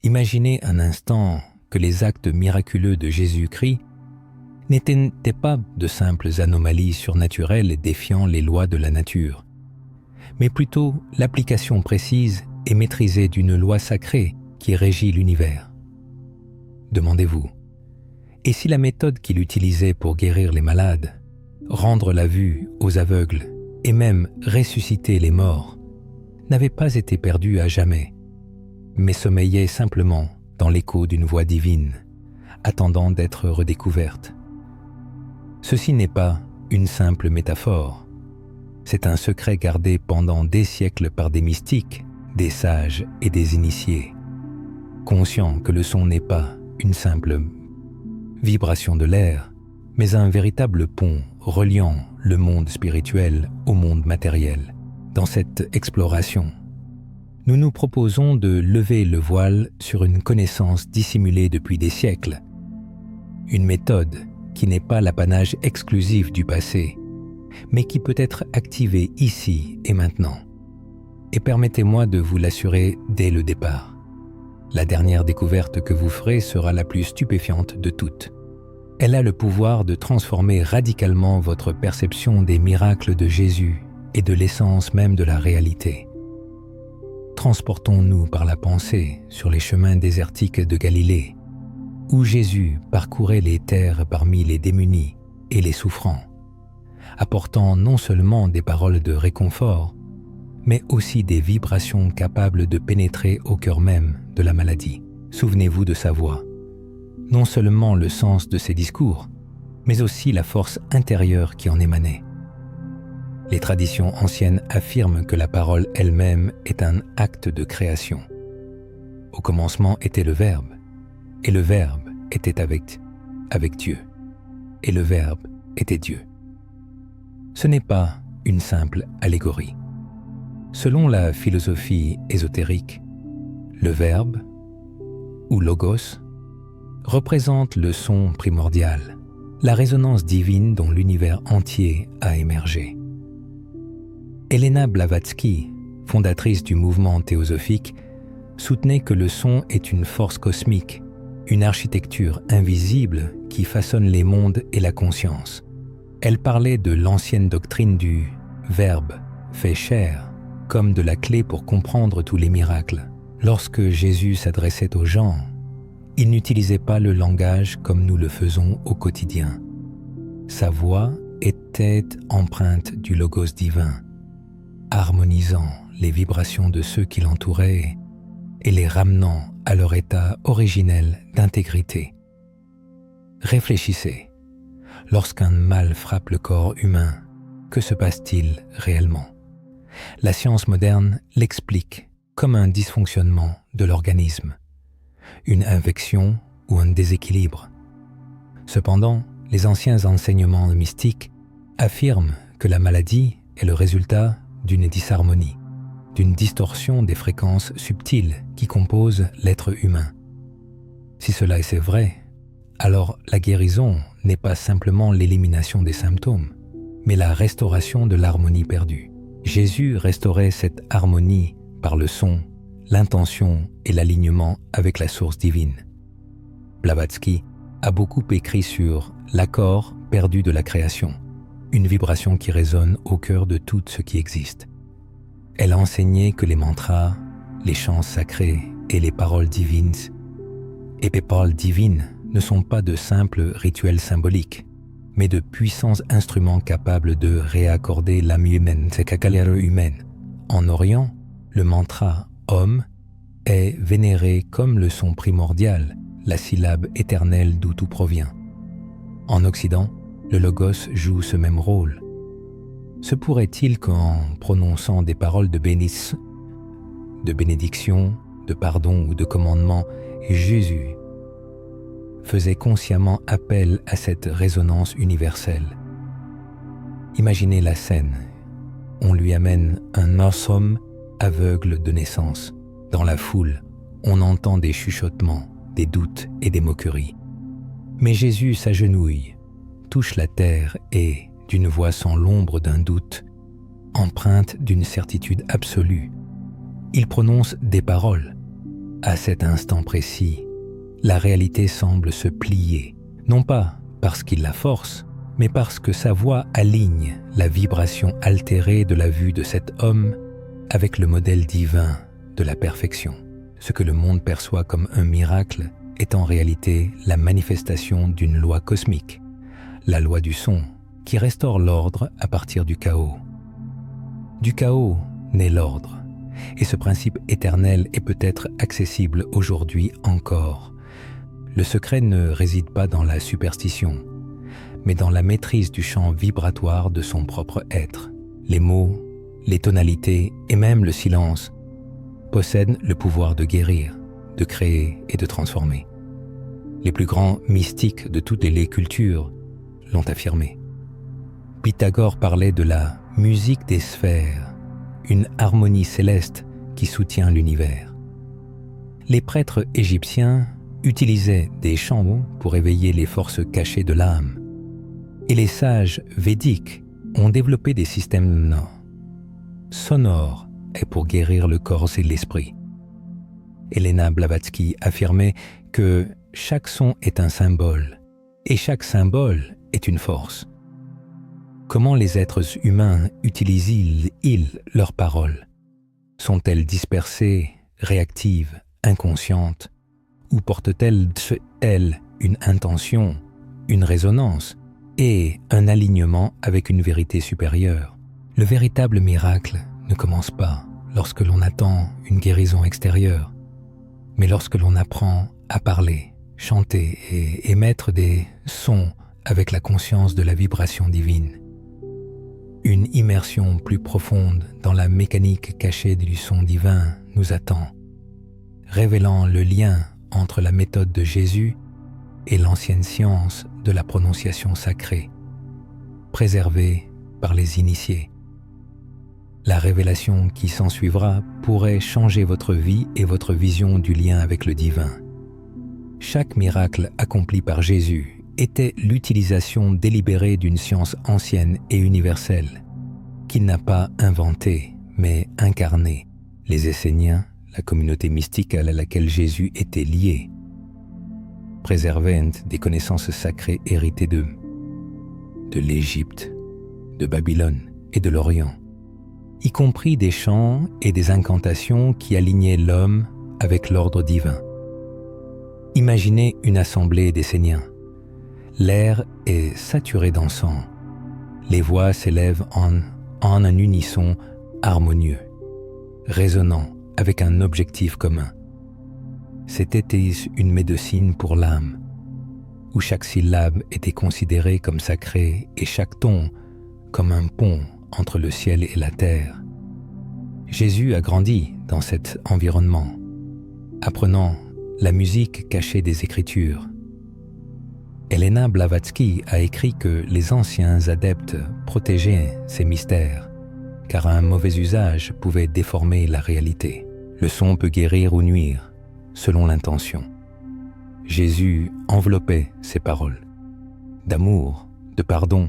Imaginez un instant que les actes miraculeux de Jésus-Christ n'étaient pas de simples anomalies surnaturelles défiant les lois de la nature, mais plutôt l'application précise et maîtrisée d'une loi sacrée qui régit l'univers. Demandez-vous, et si la méthode qu'il utilisait pour guérir les malades, rendre la vue aux aveugles et même ressusciter les morts, n'avait pas été perdue à jamais, mais sommeillait simplement dans l'écho d'une voix divine, attendant d'être redécouverte. Ceci n'est pas une simple métaphore, c'est un secret gardé pendant des siècles par des mystiques, des sages et des initiés, conscients que le son n'est pas une simple vibration de l'air, mais un véritable pont reliant le monde spirituel au monde matériel. Dans cette exploration, nous nous proposons de lever le voile sur une connaissance dissimulée depuis des siècles, une méthode qui n'est pas l'apanage exclusif du passé, mais qui peut être activée ici et maintenant. Et permettez-moi de vous l'assurer dès le départ. La dernière découverte que vous ferez sera la plus stupéfiante de toutes. Elle a le pouvoir de transformer radicalement votre perception des miracles de Jésus et de l'essence même de la réalité. Transportons-nous par la pensée sur les chemins désertiques de Galilée, où Jésus parcourait les terres parmi les démunis et les souffrants, apportant non seulement des paroles de réconfort, mais aussi des vibrations capables de pénétrer au cœur même de la maladie. Souvenez-vous de sa voix. Non seulement le sens de ses discours, mais aussi la force intérieure qui en émanait. Les traditions anciennes affirment que la parole elle-même est un acte de création. Au commencement était le Verbe, et le Verbe était avec Dieu, et le Verbe était Dieu. Ce n'est pas une simple allégorie. Selon la philosophie ésotérique, le Verbe, ou Logos, représente le son primordial, la résonance divine dont l'univers entier a émergé. Helena Blavatsky, fondatrice du mouvement théosophique, soutenait que le son est une force cosmique, une architecture invisible qui façonne les mondes et la conscience. Elle parlait de l'ancienne doctrine du « Verbe fait chair » comme de la clé pour comprendre tous les miracles. Lorsque Jésus s'adressait aux gens, il n'utilisait pas le langage comme nous le faisons au quotidien. Sa voix était empreinte du Logos divin, harmonisant les vibrations de ceux qui l'entouraient et les ramenant à leur état originel d'intégrité. Réfléchissez, lorsqu'un mal frappe le corps humain, que se passe-t-il réellement? La science moderne l'explique comme un dysfonctionnement de l'organisme, une infection ou un déséquilibre. Cependant, les anciens enseignements mystiques affirment que la maladie est le résultat d'une disharmonie, d'une distorsion des fréquences subtiles qui composent l'être humain. Si cela est vrai, alors la guérison n'est pas simplement l'élimination des symptômes, mais la restauration de l'harmonie perdue. Jésus restaurait cette harmonie par le son, l'intention et l'alignement avec la source divine. Blavatsky a beaucoup écrit sur l'accord perdu de la création, une vibration qui résonne au cœur de tout ce qui existe. Elle a enseigné que les mantras, les chants sacrés et les paroles divines ne sont pas de simples rituels symboliques, mais de puissants instruments capables de réaccorder l'âme humaine. En Orient, le mantra « Om » est vénéré comme le son primordial, la syllabe éternelle d'où tout provient. En Occident, le Logos joue ce même rôle. Se pourrait-il qu'en prononçant des paroles de bénédiction, de pardon ou de commandement, Jésus faisait consciemment appel à cette résonance universelle? Imaginez la scène. On lui amène un homme aveugle de naissance. Dans la foule, on entend des chuchotements, des doutes et des moqueries. Mais Jésus s'agenouille, touche la terre et, d'une voix sans l'ombre d'un doute, empreinte d'une certitude absolue, il prononce des paroles. À cet instant précis, la réalité semble se plier, non pas parce qu'il la force, mais parce que sa voix aligne la vibration altérée de la vue de cet homme avec le modèle divin de la perfection. Ce que le monde perçoit comme un miracle est en réalité la manifestation d'une loi cosmique, la loi du son, qui restaure l'ordre à partir du chaos. Du chaos naît l'ordre, et ce principe éternel est peut-être accessible aujourd'hui encore. Le secret ne réside pas dans la superstition, mais dans la maîtrise du champ vibratoire de son propre être. Les mots, les tonalités et même le silence possèdent le pouvoir de guérir, de créer et de transformer. Les plus grands mystiques de toutes les cultures l'ont affirmé. Pythagore parlait de la musique des sphères, une harmonie céleste qui soutient l'univers. Les prêtres égyptiens utilisaient des chants pour éveiller les forces cachées de l'âme. Et les sages védiques ont développé des systèmes sonores pour guérir le corps et l'esprit. Elena Blavatsky affirmait que chaque son est un symbole, et chaque symbole est une force. Comment les êtres humains utilisent-ils leurs paroles? Sont-elles dispersées, réactives, inconscientes, ou portent-elles une intention, une résonance et un alignement avec une vérité supérieure? Le véritable miracle ne commence pas lorsque l'on attend une guérison extérieure, mais lorsque l'on apprend à parler, chanter et émettre des sons avec la conscience de la vibration divine. Une immersion plus profonde dans la mécanique cachée du son divin nous attend, révélant le lien entre la méthode de Jésus et l'ancienne science de la prononciation sacrée, préservée par les initiés. La révélation qui s'ensuivra pourrait changer votre vie et votre vision du lien avec le divin. Chaque miracle accompli par Jésus était l'utilisation délibérée d'une science ancienne et universelle, qu'il n'a pas inventée, mais incarnée. Les Esséniens, la communauté mystique à laquelle Jésus était lié, préservaient des connaissances sacrées héritées de l'Égypte, de Babylone et de l'Orient, y compris des chants et des incantations qui alignaient l'homme avec l'ordre divin. Imaginez une assemblée d'Esséniens. L'air est saturé d'encens. Les voix s'élèvent en un unisson harmonieux, résonnant avec un objectif commun. C'était une médecine pour l'âme, où chaque syllabe était considérée comme sacrée et chaque ton comme un pont entre le ciel et la terre. Jésus a grandi dans cet environnement, apprenant la musique cachée des Écritures. Elena Blavatsky a écrit que les anciens adeptes protégeaient ces mystères, car un mauvais usage pouvait déformer la réalité. Le son peut guérir ou nuire, selon l'intention. Jésus enveloppait ses paroles d'amour, de pardon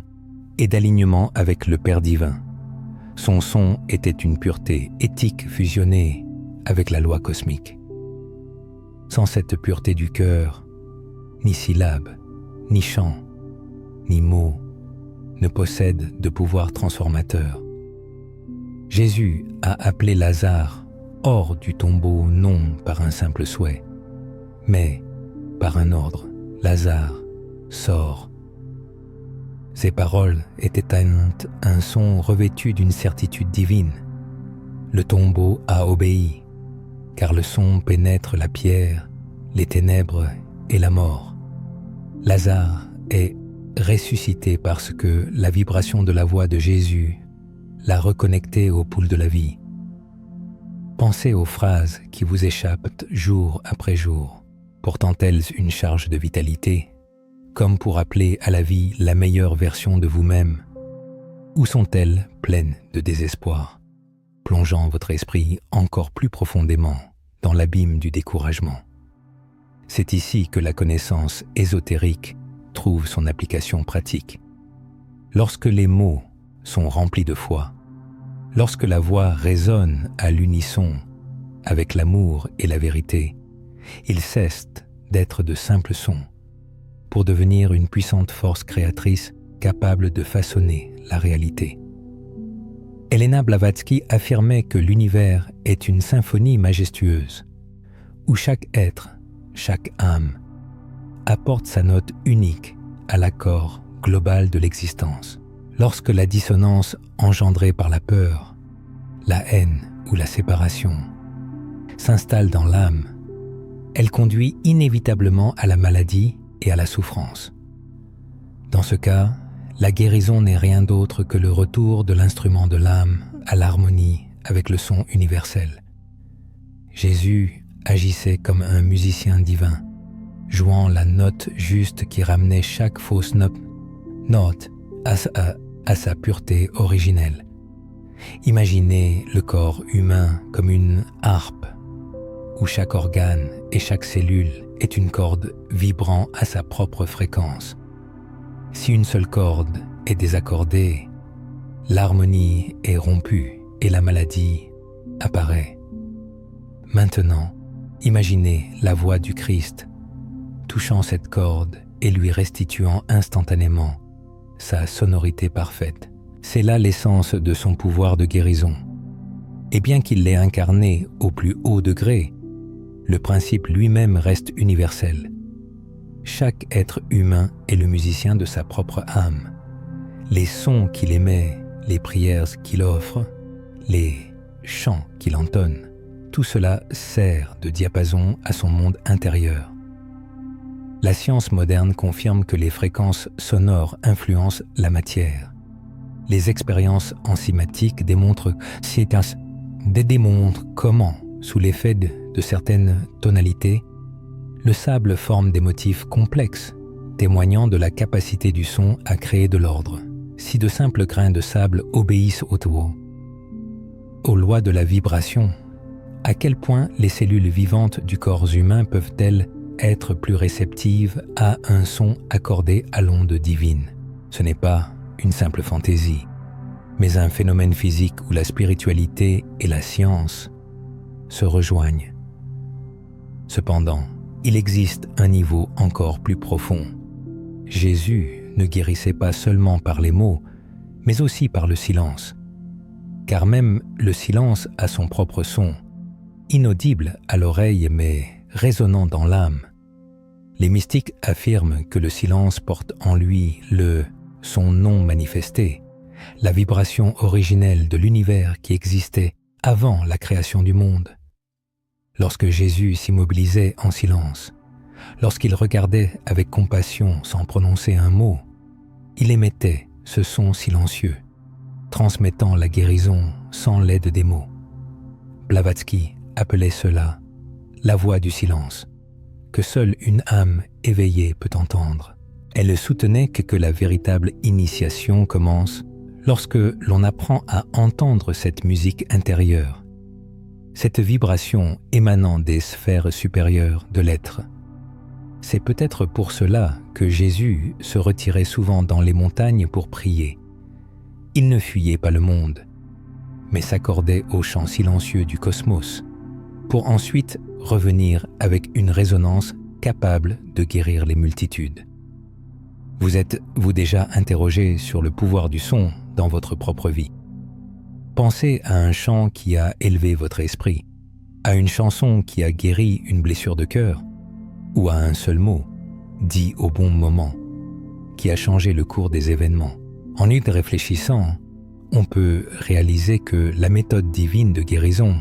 et d'alignement avec le Père divin. Son son était une pureté éthique fusionnée avec la loi cosmique. Sans cette pureté du cœur, ni syllabe, ni chant, ni mot ne possèdent de pouvoir transformateur. Jésus a appelé Lazare hors du tombeau non par un simple souhait, mais par un ordre. Lazare, sors. Ces paroles étaient un son revêtu d'une certitude divine. Le tombeau a obéi, car le son pénètre la pierre, les ténèbres et la mort. Lazare est ressuscité parce que la vibration de la voix de Jésus l'a reconnecté au pouls de la vie. Pensez aux phrases qui vous échappent jour après jour. Portant-elles une charge de vitalité, comme pour appeler à la vie la meilleure version de vous-même, ou sont-elles pleines de désespoir, plongeant votre esprit encore plus profondément dans l'abîme du découragement? C'est ici que la connaissance ésotérique trouve son application pratique. Lorsque les mots sont remplis de foi, lorsque la voix résonne à l'unisson avec l'amour et la vérité, ils cessent d'être de simples sons pour devenir une puissante force créatrice capable de façonner la réalité. Helena Blavatsky affirmait que l'univers est une symphonie majestueuse, où chaque être, chaque âme, apporte sa note unique à l'accord global de l'existence. Lorsque la dissonance engendrée par la peur, la haine ou la séparation s'installe dans l'âme, elle conduit inévitablement à la maladie et à la souffrance. Dans ce cas, la guérison n'est rien d'autre que le retour de l'instrument de l'âme à l'harmonie avec le son universel. Jésus agissait comme un musicien divin, jouant la note juste qui ramenait chaque fausse note à sa pureté originelle. Imaginez le corps humain comme une harpe, où chaque organe et chaque cellule est une corde vibrant à sa propre fréquence. Si une seule corde est désaccordée, l'harmonie est rompue et la maladie apparaît. Maintenant, imaginez la voix du Christ touchant cette corde et lui restituant instantanément sa sonorité parfaite. C'est là l'essence de son pouvoir de guérison. Et bien qu'il l'ait incarné au plus haut degré, le principe lui-même reste universel. Chaque être humain est le musicien de sa propre âme. Les sons qu'il émet, les prières qu'il offre, les chants qu'il entonne, tout cela sert de diapason à son monde intérieur. La science moderne confirme que les fréquences sonores influencent la matière. Les expériences enzymatiques démontrent comment, sous l'effet de certaines tonalités, le sable forme des motifs complexes, témoignant de la capacité du son à créer de l'ordre. Si de simples grains de sable obéissent aux lois de la vibration, à quel point les cellules vivantes du corps humain peuvent-elles être plus réceptives à un son accordé à l'onde divine? Ce n'est pas une simple fantaisie, mais un phénomène physique où la spiritualité et la science se rejoignent. Cependant, il existe un niveau encore plus profond. Jésus ne guérissait pas seulement par les mots, mais aussi par le silence. Car même le silence a son propre son, inaudible à l'oreille mais résonnant dans l'âme. Les mystiques affirment que le silence porte en lui son non manifesté, la vibration originelle de l'univers qui existait avant la création du monde. Lorsque Jésus s'immobilisait en silence, lorsqu'il regardait avec compassion sans prononcer un mot, il émettait ce son silencieux, transmettant la guérison sans l'aide des mots. Blavatsky appelait cela la voix du silence, que seule une âme éveillée peut entendre. Elle soutenait que la véritable initiation commence lorsque l'on apprend à entendre cette musique intérieure, cette vibration émanant des sphères supérieures de l'être. C'est peut-être pour cela que Jésus se retirait souvent dans les montagnes pour prier. Il ne fuyait pas le monde, mais s'accordait au chant silencieux du cosmos, pour ensuite revenir avec une résonance capable de guérir les multitudes. Vous êtes-vous déjà interrogé sur le pouvoir du son dans votre propre vie? Pensez à un chant qui a élevé votre esprit, à une chanson qui a guéri une blessure de cœur, ou à un seul mot, dit au bon moment, qui a changé le cours des événements. En y réfléchissant, on peut réaliser que la méthode divine de guérison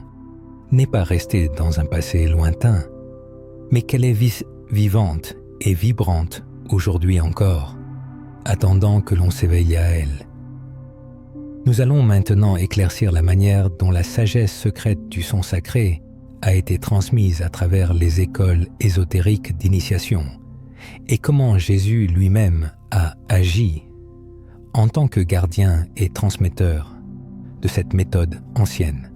n'est pas restée dans un passé lointain, mais qu'elle est vivante et vibrante aujourd'hui encore, attendant que l'on s'éveille à elle. Nous allons maintenant éclaircir la manière dont la sagesse secrète du son sacré a été transmise à travers les écoles ésotériques d'initiation et comment Jésus lui-même a agi en tant que gardien et transmetteur de cette méthode ancienne.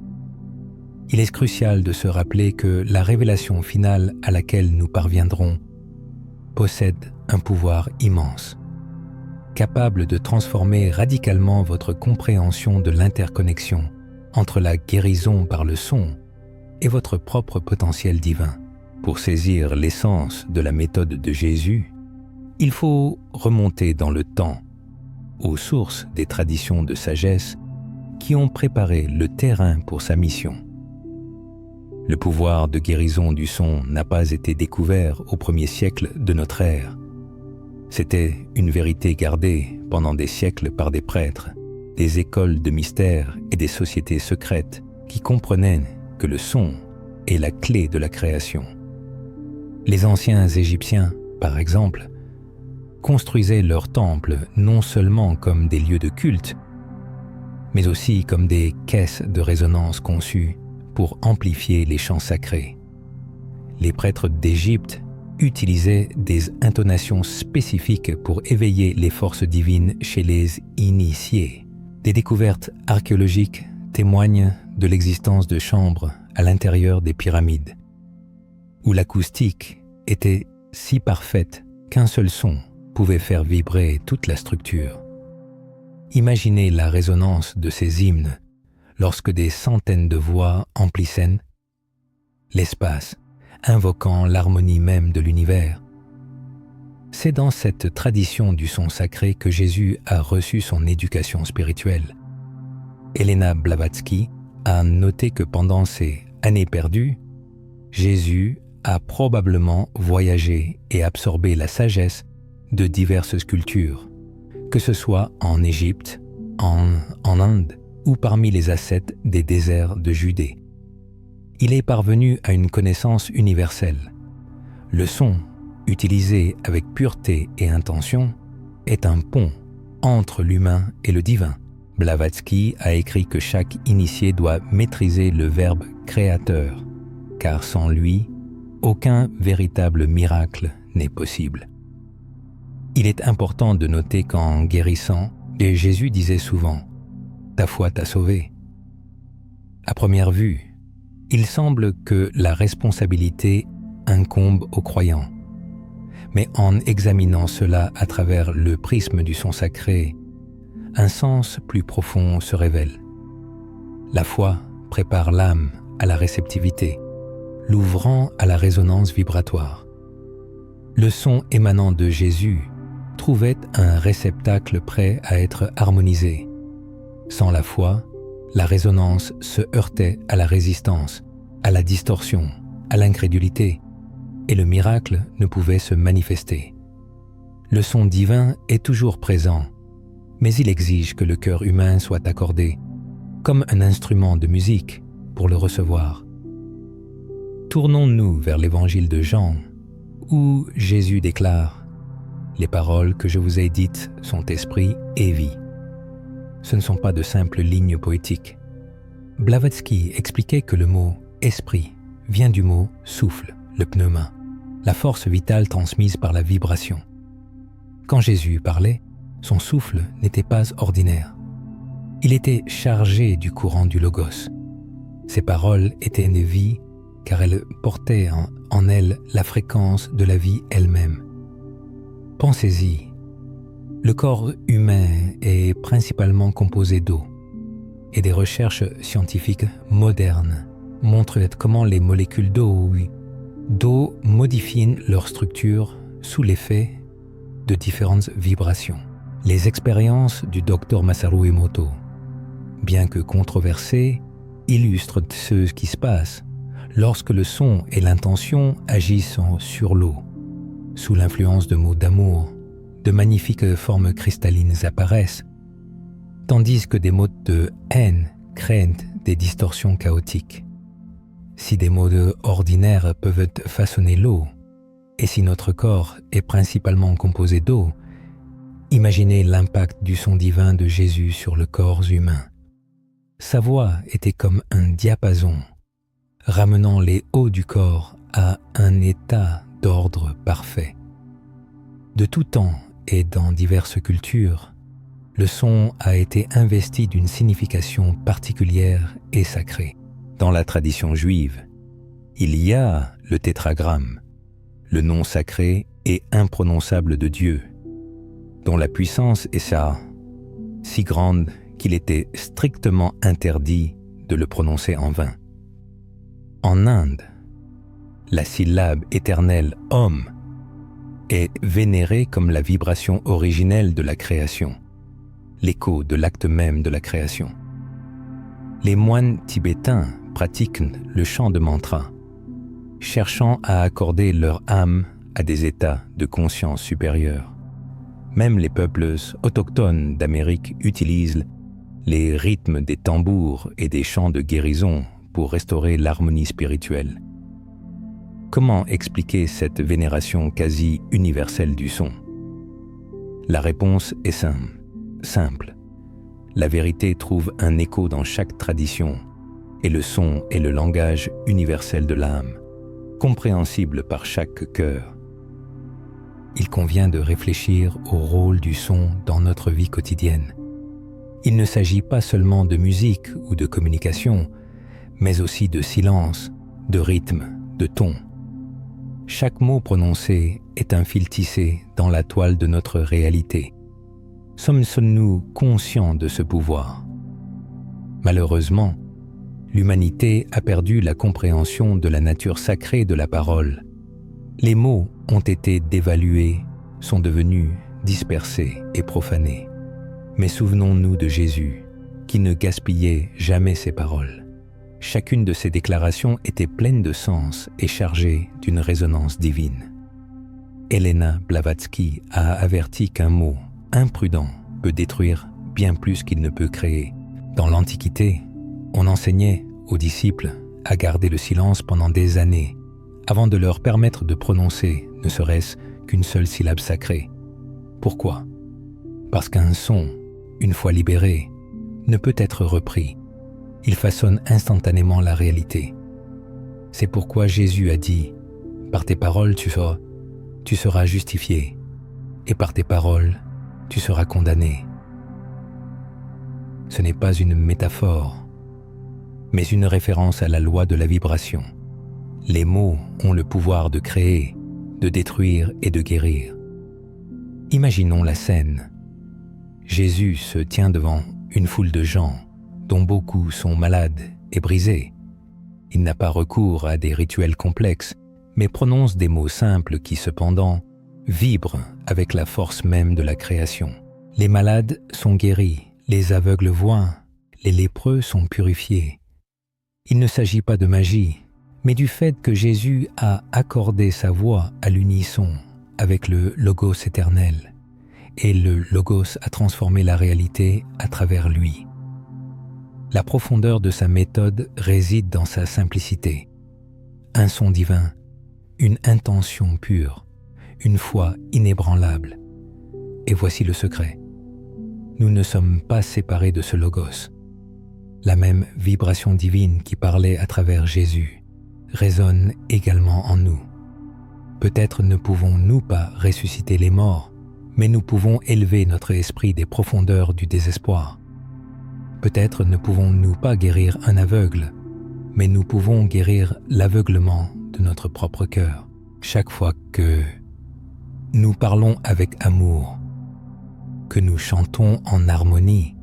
Il est crucial de se rappeler que la révélation finale à laquelle nous parviendrons possède un pouvoir immense, capable de transformer radicalement votre compréhension de l'interconnexion entre la guérison par le son et votre propre potentiel divin. Pour saisir l'essence de la méthode de Jésus, il faut remonter dans le temps, aux sources des traditions de sagesse qui ont préparé le terrain pour sa mission. Le pouvoir de guérison du son n'a pas été découvert au premier siècle de notre ère. C'était une vérité gardée pendant des siècles par des prêtres, des écoles de mystère et des sociétés secrètes qui comprenaient que le son est la clé de la création. Les anciens Égyptiens, par exemple, construisaient leurs temples non seulement comme des lieux de culte, mais aussi comme des caisses de résonance conçues pour amplifier les chants sacrés. Les prêtres d'Égypte utilisaient des intonations spécifiques pour éveiller les forces divines chez les initiés. Des découvertes archéologiques témoignent de l'existence de chambres à l'intérieur des pyramides, où l'acoustique était si parfaite qu'un seul son pouvait faire vibrer toute la structure. Imaginez la résonance de ces hymnes lorsque des centaines de voix emplissaient l'espace, invoquant l'harmonie même de l'univers. C'est dans cette tradition du son sacré que Jésus a reçu son éducation spirituelle. Helena Blavatsky a noté que pendant ces années perdues, Jésus a probablement voyagé et absorbé la sagesse de diverses cultures, que ce soit en Égypte, en Inde ou parmi les ascètes des déserts de Judée. Il est parvenu à une connaissance universelle. Le son, utilisé avec pureté et intention, est un pont entre l'humain et le divin. Blavatsky a écrit que chaque initié doit maîtriser le verbe créateur, car sans lui, aucun véritable miracle n'est possible. Il est important de noter qu'en guérissant, Jésus disait souvent « Ta foi t'a sauvé ». À première vue, il semble que la responsabilité incombe aux croyants. Mais en examinant cela à travers le prisme du son sacré, un sens plus profond se révèle. La foi prépare l'âme à la réceptivité, l'ouvrant à la résonance vibratoire. Le son émanant de Jésus trouvait un réceptacle prêt à être harmonisé. Sans la foi, la résonance se heurtait à la résistance, à la distorsion, à l'incrédulité, et le miracle ne pouvait se manifester. Le son divin est toujours présent, mais il exige que le cœur humain soit accordé, comme un instrument de musique, pour le recevoir. Tournons-nous vers l'évangile de Jean, où Jésus déclare « Les paroles que je vous ai dites sont esprit et vie ». Ce ne sont pas de simples lignes poétiques. Blavatsky expliquait que le mot « esprit » vient du mot « souffle », le pneuma, la force vitale transmise par la vibration. Quand Jésus parlait, son souffle n'était pas ordinaire. Il était chargé du courant du logos. Ses paroles étaient une vie car elles portaient en elles la fréquence de la vie elle-même. Pensez-y, le corps humain est principalement composé d'eau et des recherches scientifiques modernes montrent comment les molécules d'eau modifient leur structure sous l'effet de différentes vibrations. Les expériences du Dr Masaru Emoto, bien que controversées, illustrent ce qui se passe lorsque le son et l'intention agissent sur l'eau. Sous l'influence de mots d'amour, de magnifiques formes cristallines apparaissent, tandis que des mots de haine créent des distorsions chaotiques. Si des mots ordinaires peuvent façonner l'eau, et si notre corps est principalement composé d'eau, imaginez l'impact du son divin de Jésus sur le corps humain. Sa voix était comme un diapason, ramenant les hauts du corps à un état d'ordre parfait. De tout temps et dans diverses cultures, le son a été investi d'une signification particulière et sacrée. Dans la tradition juive, il y a le tétragramme, le nom sacré et imprononçable de Dieu, dont la puissance est si grande qu'il était strictement interdit de le prononcer en vain. En Inde, la syllabe éternelle « Om » est vénérée comme la vibration originelle de la création, l'écho de l'acte même de la création. Les moines tibétains pratiquent le chant de mantra, cherchant à accorder leur âme à des états de conscience supérieure. Même les peuples autochtones d'Amérique utilisent les rythmes des tambours et des chants de guérison pour restaurer l'harmonie spirituelle. Comment expliquer cette vénération quasi universelle du son? La réponse est simple. La vérité trouve un écho dans chaque tradition, et le son est le langage universel de l'âme, compréhensible par chaque cœur. Il convient de réfléchir au rôle du son dans notre vie quotidienne. Il ne s'agit pas seulement de musique ou de communication, mais aussi de silence, de rythme, de ton. Chaque mot prononcé est un fil tissé dans la toile de notre réalité. Sommes-nous conscients de ce pouvoir? Malheureusement, l'humanité a perdu la compréhension de la nature sacrée de la parole. Les mots ont été dévalués, sont devenus dispersés et profanés. Mais souvenons-nous de Jésus, qui ne gaspillait jamais ses paroles. Chacune de ses déclarations était pleine de sens et chargée d'une résonance divine. Helena Blavatsky a averti qu'un mot imprudent peut détruire bien plus qu'il ne peut créer. Dans l'Antiquité, on enseignait aux disciples à garder le silence pendant des années avant de leur permettre de prononcer ne serait-ce qu'une seule syllabe sacrée. Pourquoi? Parce qu'un son, une fois libéré, ne peut être repris. Il façonne instantanément la réalité. C'est pourquoi Jésus a dit « Par tes paroles, tu seras justifié, et par tes paroles, tu seras condamné. » Ce n'est pas une métaphore, mais une référence à la loi de la vibration. Les mots ont le pouvoir de créer, de détruire et de guérir. Imaginons la scène. Jésus se tient devant une foule de gens, dont beaucoup sont malades et brisés. Il n'a pas recours à des rituels complexes, mais prononce des mots simples qui, cependant, vibrent avec la force même de la création. Les malades sont guéris, les aveugles voient, les lépreux sont purifiés. Il ne s'agit pas de magie, mais du fait que Jésus a accordé sa voix à l'unisson avec le Logos éternel, et le Logos a transformé la réalité à travers lui. La profondeur de sa méthode réside dans sa simplicité. Un son divin, une intention pure, une foi inébranlable. Et voici le secret. Nous ne sommes pas séparés de ce Logos. La même vibration divine qui parlait à travers Jésus résonne également en nous. Peut-être ne pouvons-nous pas ressusciter les morts, mais nous pouvons élever notre esprit des profondeurs du désespoir. Peut-être ne pouvons-nous pas guérir un aveugle, mais nous pouvons guérir l'aveuglement de notre propre cœur. Chaque fois que nous parlons avec amour, que nous chantons en harmonie,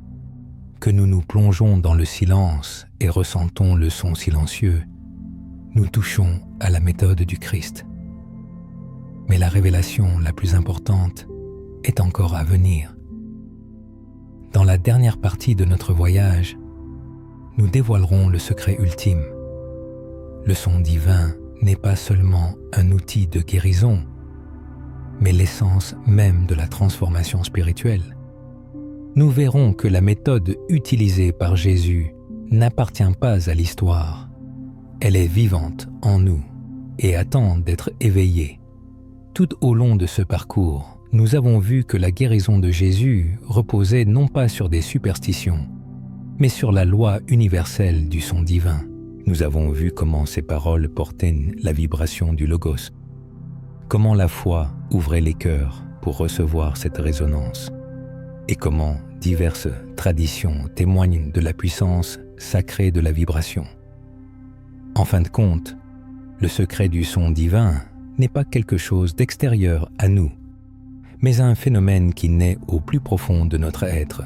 que nous nous plongeons dans le silence et ressentons le son silencieux, nous touchons à la méthode du Christ. Mais la révélation la plus importante est encore à venir. Dans la dernière partie de notre voyage, nous dévoilerons le secret ultime. Le son divin n'est pas seulement un outil de guérison, mais l'essence même de la transformation spirituelle. Nous verrons que la méthode utilisée par Jésus n'appartient pas à l'histoire. Elle est vivante en nous et attend d'être éveillée. Tout au long de ce parcours, nous avons vu que la guérison de Jésus reposait non pas sur des superstitions, mais sur la loi universelle du son divin. Nous avons vu comment ces paroles portaient la vibration du Logos, comment la foi ouvrait les cœurs pour recevoir cette résonance, et comment diverses traditions témoignent de la puissance sacrée de la vibration. En fin de compte, le secret du son divin n'est pas quelque chose d'extérieur à nous, mais un phénomène qui naît au plus profond de notre être.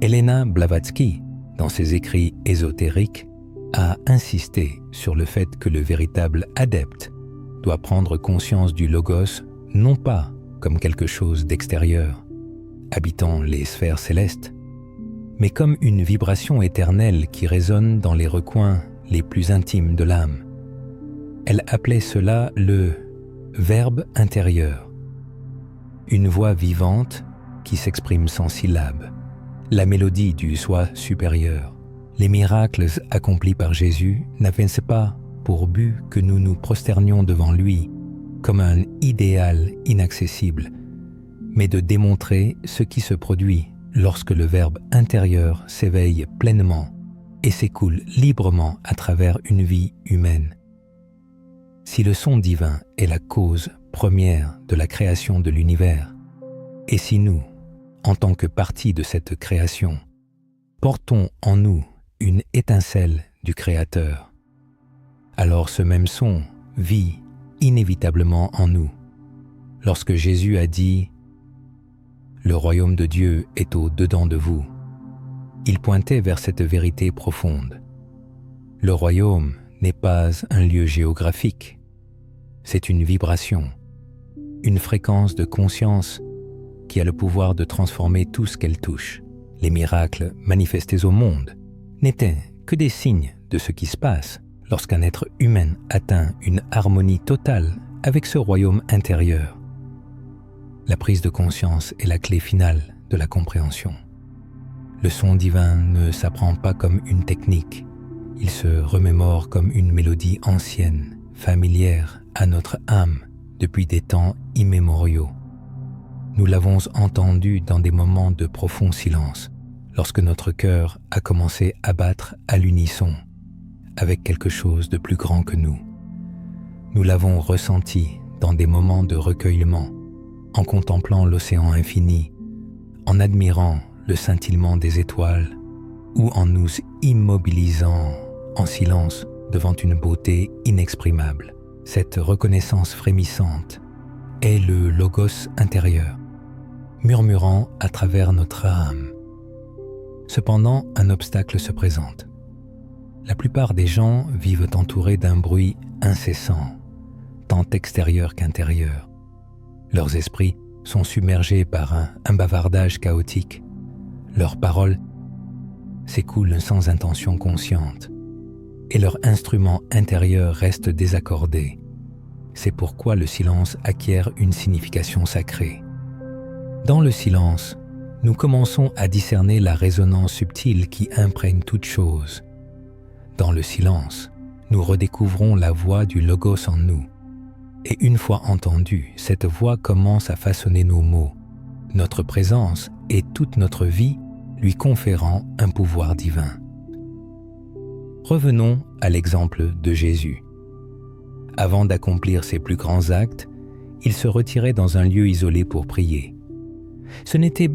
Helena Blavatsky, dans ses écrits ésotériques, a insisté sur le fait que le véritable adepte doit prendre conscience du Logos non pas comme quelque chose d'extérieur, habitant les sphères célestes, mais comme une vibration éternelle qui résonne dans les recoins les plus intimes de l'âme. Elle appelait cela le Verbe intérieur, une voix vivante qui s'exprime sans syllabes, la mélodie du Soi supérieur. Les miracles accomplis par Jésus n'avaient pas pour but que nous nous prosternions devant lui comme un idéal inaccessible, mais de démontrer ce qui se produit lorsque le Verbe intérieur s'éveille pleinement et s'écoule librement à travers une vie humaine. Si le son divin est la cause première de la création de l'univers, et si nous, en tant que partie de cette création, portons en nous une étincelle du Créateur, alors ce même son vit inévitablement en nous. Lorsque Jésus a dit « Le royaume de Dieu est au-dedans de vous », il pointait vers cette vérité profonde. Le royaume n'est pas un lieu géographique, c'est une vibration, une fréquence de conscience qui a le pouvoir de transformer tout ce qu'elle touche. Les miracles manifestés au monde n'étaient que des signes de ce qui se passe lorsqu'un être humain atteint une harmonie totale avec ce royaume intérieur. La prise de conscience est la clé finale de la compréhension. Le son divin ne s'apprend pas comme une technique, il se remémore comme une mélodie ancienne, familière à notre âme depuis des temps immémoriaux. Nous l'avons entendu dans des moments de profond silence, lorsque notre cœur a commencé à battre à l'unisson avec quelque chose de plus grand que nous. Nous l'avons ressenti dans des moments de recueillement, en contemplant l'océan infini, en admirant le scintillement des étoiles ou en nous immobilisant en silence devant une beauté inexprimable. Cette reconnaissance frémissante est le Logos intérieur, murmurant à travers notre âme. Cependant, un obstacle se présente. La plupart des gens vivent entourés d'un bruit incessant, tant extérieur qu'intérieur. Leurs esprits sont submergés par un bavardage chaotique. Leurs paroles s'écoulent sans intention consciente et leur instrument intérieur reste désaccordé. C'est pourquoi le silence acquiert une signification sacrée. Dans le silence, nous commençons à discerner la résonance subtile qui imprègne toute chose. Dans le silence, nous redécouvrons la voix du Logos en nous. Et une fois entendue, cette voix commence à façonner nos mots, notre présence et toute notre vie, lui conférant un pouvoir divin. Revenons à l'exemple de Jésus. Avant d'accomplir ses plus grands actes, il se retirait dans un lieu isolé pour prier. Ce n'était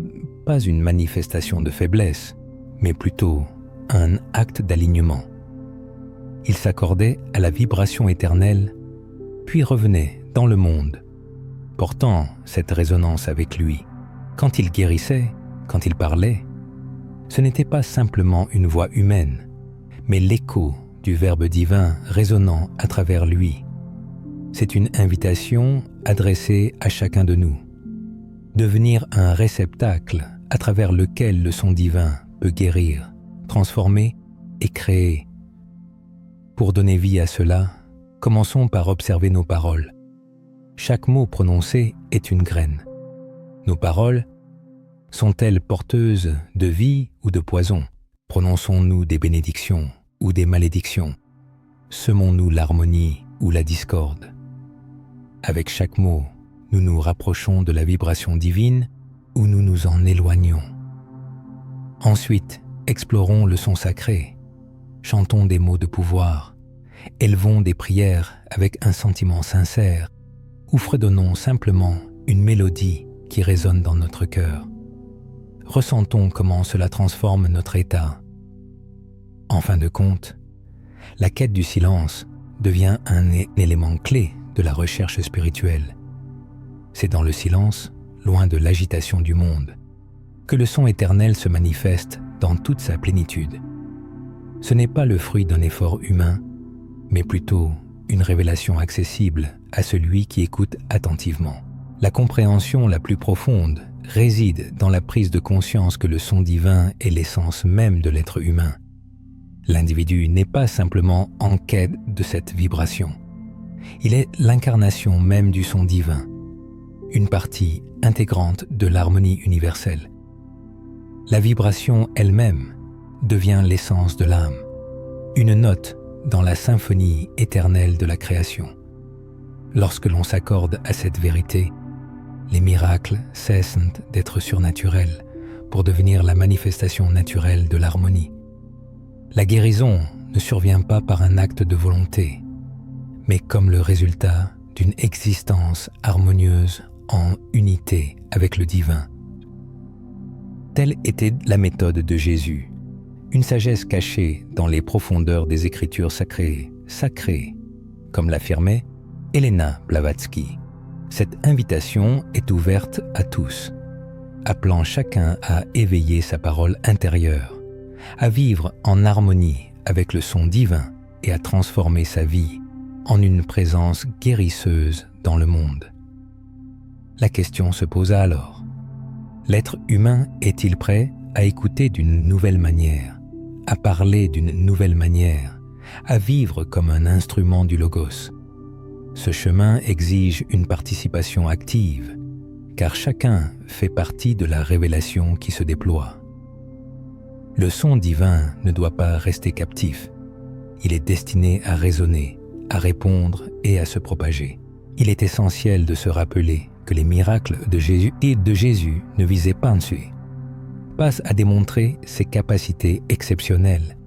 pas une manifestation de faiblesse, mais plutôt un acte d'alignement. Il s'accordait à la vibration éternelle, puis revenait dans le monde, portant cette résonance avec lui. Quand il guérissait, quand il parlait, ce n'était pas simplement une voix humaine, mais l'écho du Verbe divin résonnant à travers lui. C'est une invitation adressée à chacun de nous. Devenir un réceptacle à travers lequel le son divin peut guérir, transformer et créer. Pour donner vie à cela, commençons par observer nos paroles. Chaque mot prononcé est une graine. Nos paroles sont-elles porteuses de vie ou de poison? Prononçons-nous des bénédictions ou des malédictions? Semons-nous l'harmonie ou la discorde? Avec chaque mot, nous nous rapprochons de la vibration divine ou nous nous en éloignons. Ensuite, explorons le son sacré. Chantons des mots de pouvoir. Élevons des prières avec un sentiment sincère ou fredonnons simplement une mélodie qui résonne dans notre cœur. Ressentons comment cela transforme notre état. En fin de compte, la quête du silence devient un élément clé de la recherche spirituelle. C'est dans le silence, loin de l'agitation du monde, que le son éternel se manifeste dans toute sa plénitude. Ce n'est pas le fruit d'un effort humain, mais plutôt une révélation accessible à celui qui écoute attentivement. La compréhension la plus profonde réside dans la prise de conscience que le son divin est l'essence même de l'être humain. L'individu n'est pas simplement en quête de cette vibration. Il est l'incarnation même du son divin, une partie intégrante de l'harmonie universelle. La vibration elle-même devient l'essence de l'âme, une note dans la symphonie éternelle de la création. Lorsque l'on s'accorde à cette vérité, les miracles cessent d'être surnaturels pour devenir la manifestation naturelle de l'harmonie. La guérison ne survient pas par un acte de volonté, mais comme le résultat d'une existence harmonieuse en unité avec le divin. Telle était la méthode de Jésus, une sagesse cachée dans les profondeurs des Écritures sacrées, comme l'affirmait Elena Blavatsky. Cette invitation est ouverte à tous, appelant chacun à éveiller sa parole intérieure, à vivre en harmonie avec le son divin et à transformer sa vie en une présence guérisseuse dans le monde. La question se posa alors. L'être humain est-il prêt à écouter d'une nouvelle manière, à parler d'une nouvelle manière, à vivre comme un instrument du Logos? Ce chemin exige une participation active, car chacun fait partie de la révélation qui se déploie. Le son divin ne doit pas rester captif. Il est destiné à résonner, à répondre et à se propager. Il est essentiel de se rappeler que les miracles de Jésus ne visaient pas à démontrer ses capacités exceptionnelles,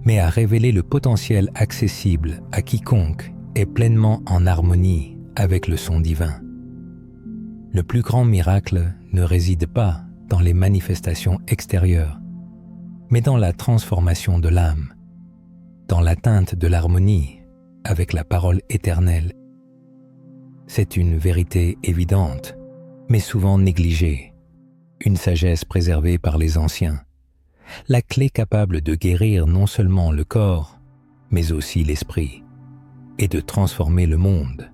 mais à révéler le potentiel accessible à quiconque est pleinement en harmonie avec le son divin. Le plus grand miracle ne réside pas dans les manifestations extérieures, mais dans la transformation de l'âme, dans l'atteinte de l'harmonie avec la parole éternelle. C'est une vérité évidente, mais souvent négligée, une sagesse préservée par les anciens, la clé capable de guérir non seulement le corps, mais aussi l'esprit, et de transformer le monde